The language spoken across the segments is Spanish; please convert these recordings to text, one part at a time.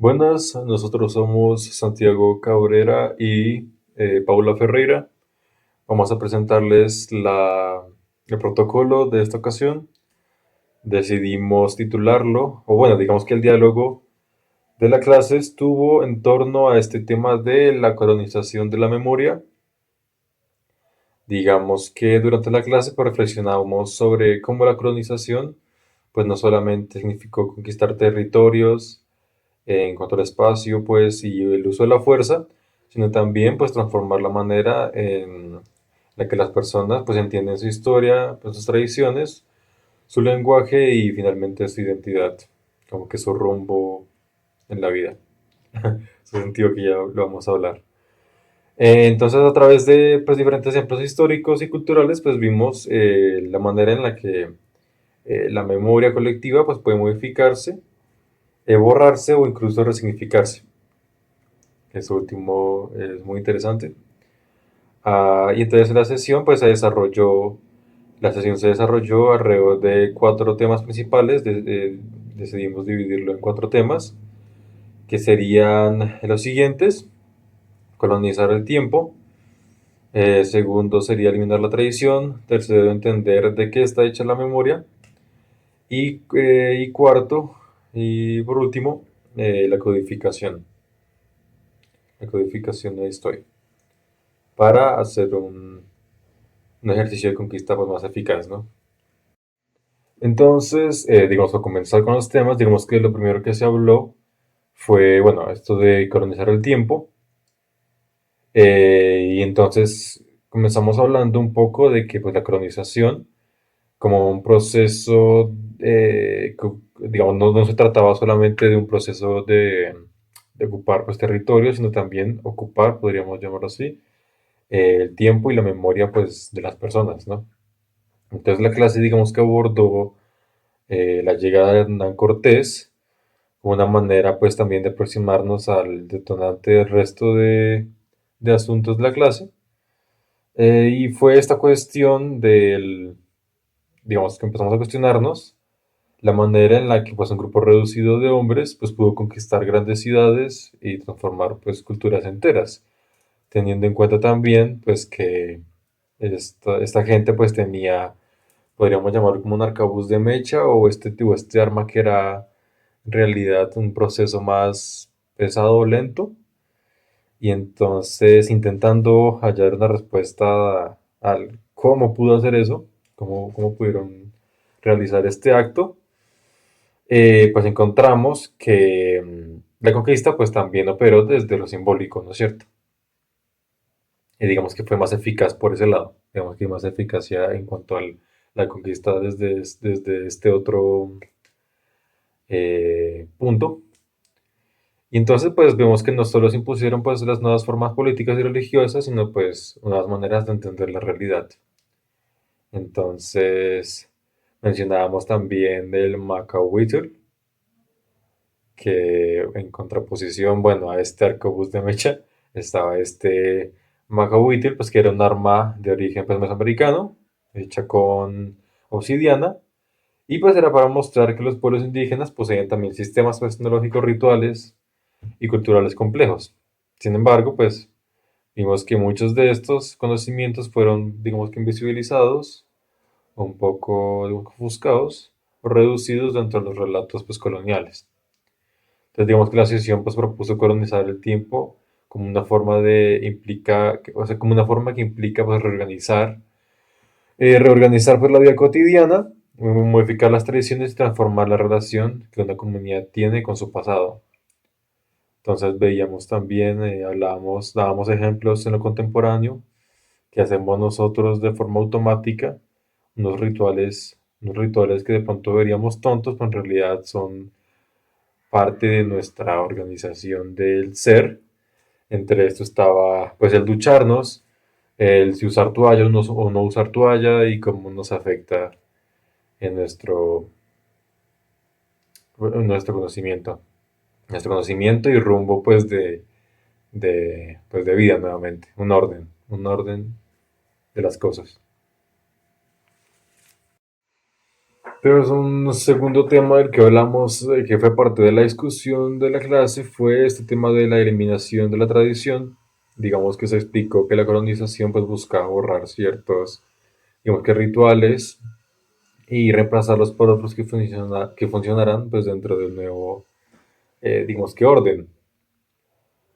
Buenas, nosotros somos Santiago Cabrera y Paula Ferreira. Vamos a presentarles el protocolo de esta ocasión. Decidimos titularlo, o bueno, digamos que el diálogo de la clase estuvo en torno a este tema de la colonización de la memoria. Digamos que durante la clase pues, reflexionábamos sobre cómo la colonización pues no solamente significó conquistar territorios, en cuanto al espacio, pues, y el uso de la fuerza, sino también, pues, transformar la manera en la que las personas, pues, entienden su historia, pues, sus tradiciones, su lenguaje y finalmente su identidad, como que su rumbo en la vida. Ese sentido que ya lo vamos a hablar. Entonces, a través de pues, diferentes ejemplos históricos y culturales, pues vimos la manera en la que la memoria colectiva pues, puede modificarse, borrarse o incluso resignificarse. Eso último es muy interesante. Y entonces la sesión se desarrolló alrededor de cuatro temas principales. Decidimos dividirlo en cuatro temas, que serían los siguientes: colonizar el tiempo, segundo sería eliminar la tradición, tercero entender de qué está hecha la memoria, y cuarto, y por último, la codificación de la historia, para hacer un ejercicio de conquista pues, más eficaz, ¿no? Entonces, digamos, para comenzar con los temas, digamos que lo primero que se habló fue, bueno, esto de colonizar el tiempo. Y entonces comenzamos hablando un poco de que pues, la colonización, como un proceso, digamos, no se trataba solamente de un proceso de ocupar pues, territorios, sino también ocupar, podríamos llamarlo así, el tiempo y la memoria pues, de las personas, ¿no? Entonces la clase, digamos que abordó la llegada de Hernán Cortés como una manera pues también de aproximarnos al detonante del resto de asuntos de la clase. Y fue esta cuestión digamos que empezamos a cuestionarnos la manera en la que pues un grupo reducido de hombres pues pudo conquistar grandes ciudades y transformar pues culturas enteras, teniendo en cuenta también pues que esta gente pues tenía, podríamos llamarlo como un arcabuz de mecha o este arma que era en realidad un proceso más pesado o lento. Y entonces intentando hallar una respuesta al cómo pudo hacer eso, cómo pudieron realizar este acto, pues encontramos que la conquista pues también operó desde lo simbólico, ¿no es cierto? Y digamos que fue más eficaz por ese lado, digamos que hay más eficacia en cuanto a la conquista desde este otro punto. Y entonces pues vemos que no solo se impusieron pues las nuevas formas políticas y religiosas, sino pues nuevas maneras de entender la realidad. Entonces mencionábamos también del Macahuitl, que en contraposición, bueno, a este arcabuz de mecha, estaba este Macahuitl, pues que era un arma de origen pues mesoamericano, hecha con obsidiana, y pues era para mostrar que los pueblos indígenas poseían también sistemas pues, tecnológicos rituales y culturales complejos. Sin embargo, pues vimos que muchos de estos conocimientos fueron, digamos que invisibilizados, o un poco ofuscados, o reducidos dentro de los relatos pues, coloniales. Entonces, digamos que la asociación pues, propuso colonizar el tiempo como una forma o sea, como una forma que implica pues, reorganizar pues, la vida cotidiana, modificar las tradiciones y transformar la relación que una comunidad tiene con su pasado. Entonces veíamos también, dábamos ejemplos en lo contemporáneo que hacemos nosotros de forma automática, unos rituales que de pronto veríamos tontos, pero en realidad son parte de nuestra organización del ser. Entre esto estaba pues el ducharnos, el si usar toalla o no usar toalla y cómo nos afecta en nuestro conocimiento. Nuestro conocimiento y rumbo pues de vida nuevamente, un orden de las cosas. Entonces, un segundo tema del que hablamos, que fue parte de la discusión de la clase, fue este tema de la eliminación de la tradición. Digamos que se explicó que la colonización pues buscaba borrar ciertos, digamos que rituales y reemplazarlos por otros que funcionaran pues dentro del nuevo, digamos que orden.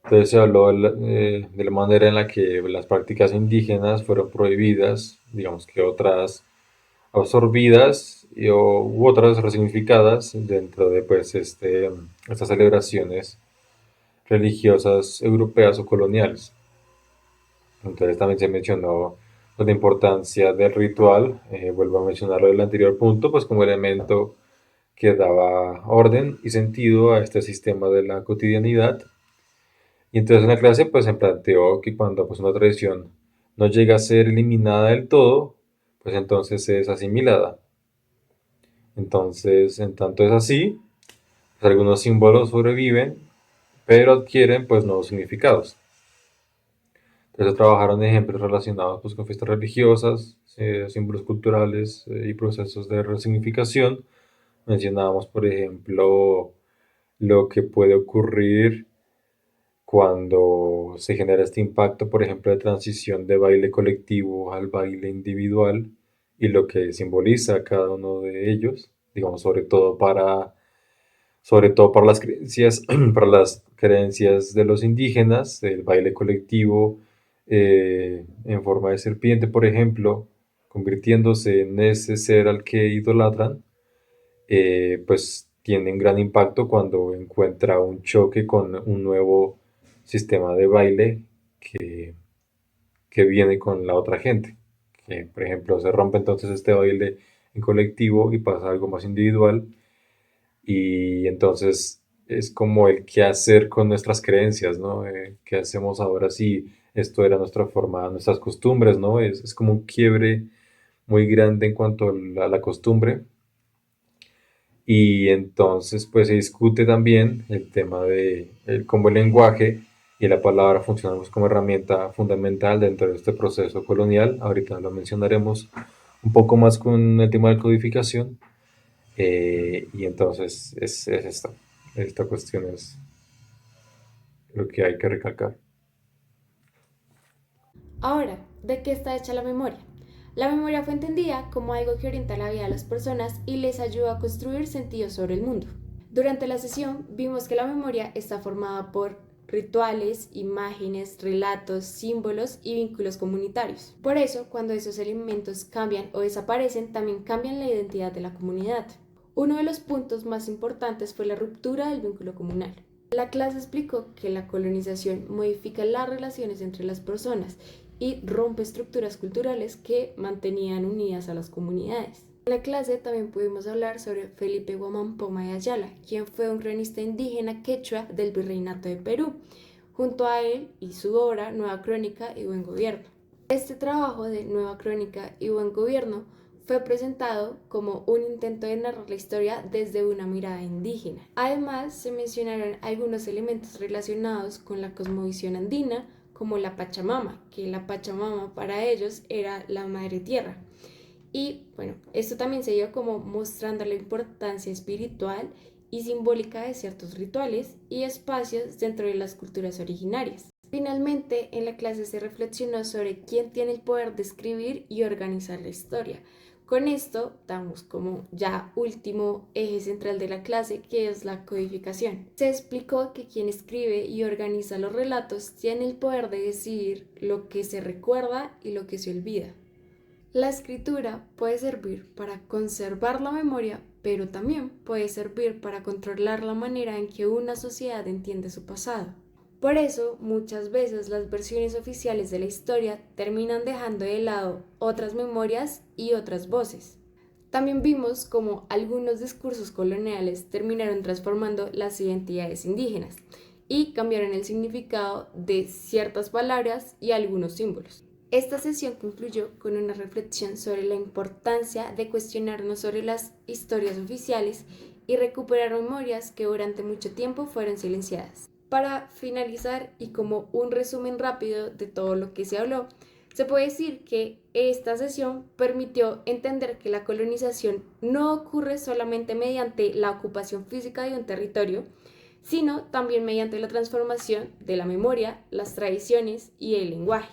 Entonces se habló de la manera en la que las prácticas indígenas fueron prohibidas, digamos que otras absorbidas u otras resignificadas dentro de pues, estas celebraciones religiosas europeas o coloniales. Entonces también se mencionó pues, la importancia del ritual, vuelvo a mencionar lo del anterior punto, pues como elemento que daba orden y sentido a este sistema de la cotidianidad. Y entonces en la clase pues se planteó que cuando pues, una tradición no llega a ser eliminada del todo, pues entonces es asimilada. Entonces, en tanto es así, pues, algunos símbolos sobreviven, pero adquieren pues nuevos significados. Entonces trabajaron ejemplos relacionados pues, con fiestas religiosas, símbolos culturales y procesos de resignificación. Mencionábamos, por ejemplo, lo que puede ocurrir cuando se genera este impacto, por ejemplo, de transición de baile colectivo al baile individual y lo que simboliza cada uno de ellos, digamos, sobre todo para las creencias, para las creencias de los indígenas, el baile colectivo en forma de serpiente, por ejemplo, convirtiéndose en ese ser al que idolatran, pues tiene un gran impacto cuando encuentra un choque con un nuevo sistema de baile que viene con la otra gente. Que, por ejemplo, se rompe entonces este baile en colectivo y pasa algo más individual y entonces es como el qué hacer con nuestras creencias, ¿no? ¿Qué hacemos ahora si esto era nuestra forma, nuestras costumbres, ¿no? Es como un quiebre muy grande en cuanto a la costumbre. Y entonces, pues se discute también el tema de cómo el lenguaje y la palabra funcionan como herramienta fundamental dentro de este proceso colonial. Ahorita lo mencionaremos un poco más con el tema de codificación, y entonces es esta cuestión es lo que hay que recalcar. Ahora, ¿de qué está hecha la memoria? La memoria fue entendida como algo que orienta la vida de las personas y les ayuda a construir sentidos sobre el mundo. Durante la sesión vimos que la memoria está formada por rituales, imágenes, relatos, símbolos y vínculos comunitarios. Por eso, cuando esos elementos cambian o desaparecen, también cambian la identidad de la comunidad. Uno de los puntos más importantes fue la ruptura del vínculo comunal. La clase explicó que la colonización modifica las relaciones entre las personas y rompe estructuras culturales que mantenían unidas a las comunidades. En la clase también pudimos hablar sobre Felipe Guamampoma de Ayala, quien fue un cronista indígena quechua del Virreinato de Perú. Junto a él y su obra Nueva Crónica y Buen Gobierno. Este trabajo de Nueva Crónica y Buen Gobierno fue presentado como un intento de narrar la historia desde una mirada indígena. Además, se mencionaron algunos elementos relacionados con la cosmovisión andina, como la Pachamama, que la Pachamama para ellos era la madre tierra. Y bueno, esto también se dio como mostrando la importancia espiritual y simbólica de ciertos rituales y espacios dentro de las culturas originarias. Finalmente, en la clase se reflexionó sobre quién tiene el poder de escribir y organizar la historia. Con esto damos como ya último eje central de la clase, que es la codificación. Se explicó que quien escribe y organiza los relatos tiene el poder de decidir lo que se recuerda y lo que se olvida. La escritura puede servir para conservar la memoria, pero también puede servir para controlar la manera en que una sociedad entiende su pasado. Por eso, muchas veces las versiones oficiales de la historia terminan dejando de lado otras memorias y otras voces. También vimos cómo algunos discursos coloniales terminaron transformando las identidades indígenas y cambiaron el significado de ciertas palabras y algunos símbolos. Esta sesión concluyó con una reflexión sobre la importancia de cuestionarnos sobre las historias oficiales y recuperar memorias que durante mucho tiempo fueron silenciadas. Para finalizar y como un resumen rápido de todo lo que se habló, Se puede decir que esta sesión permitió entender que la colonización no ocurre solamente mediante la ocupación física de un territorio, sino también mediante la transformación de la memoria, las tradiciones y el lenguaje.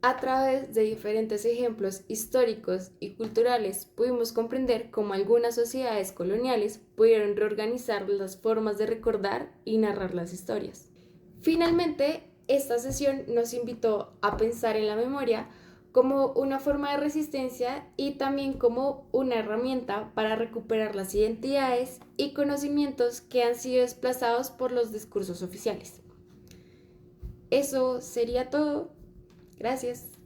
A través de diferentes ejemplos históricos y culturales pudimos comprender cómo algunas sociedades coloniales pudieron reorganizar las formas de recordar y narrar las historias. Finalmente, esta sesión nos invitó a pensar en la memoria como una forma de resistencia y también como una herramienta para recuperar las identidades y conocimientos que han sido desplazados por los discursos oficiales. Eso sería todo. Gracias.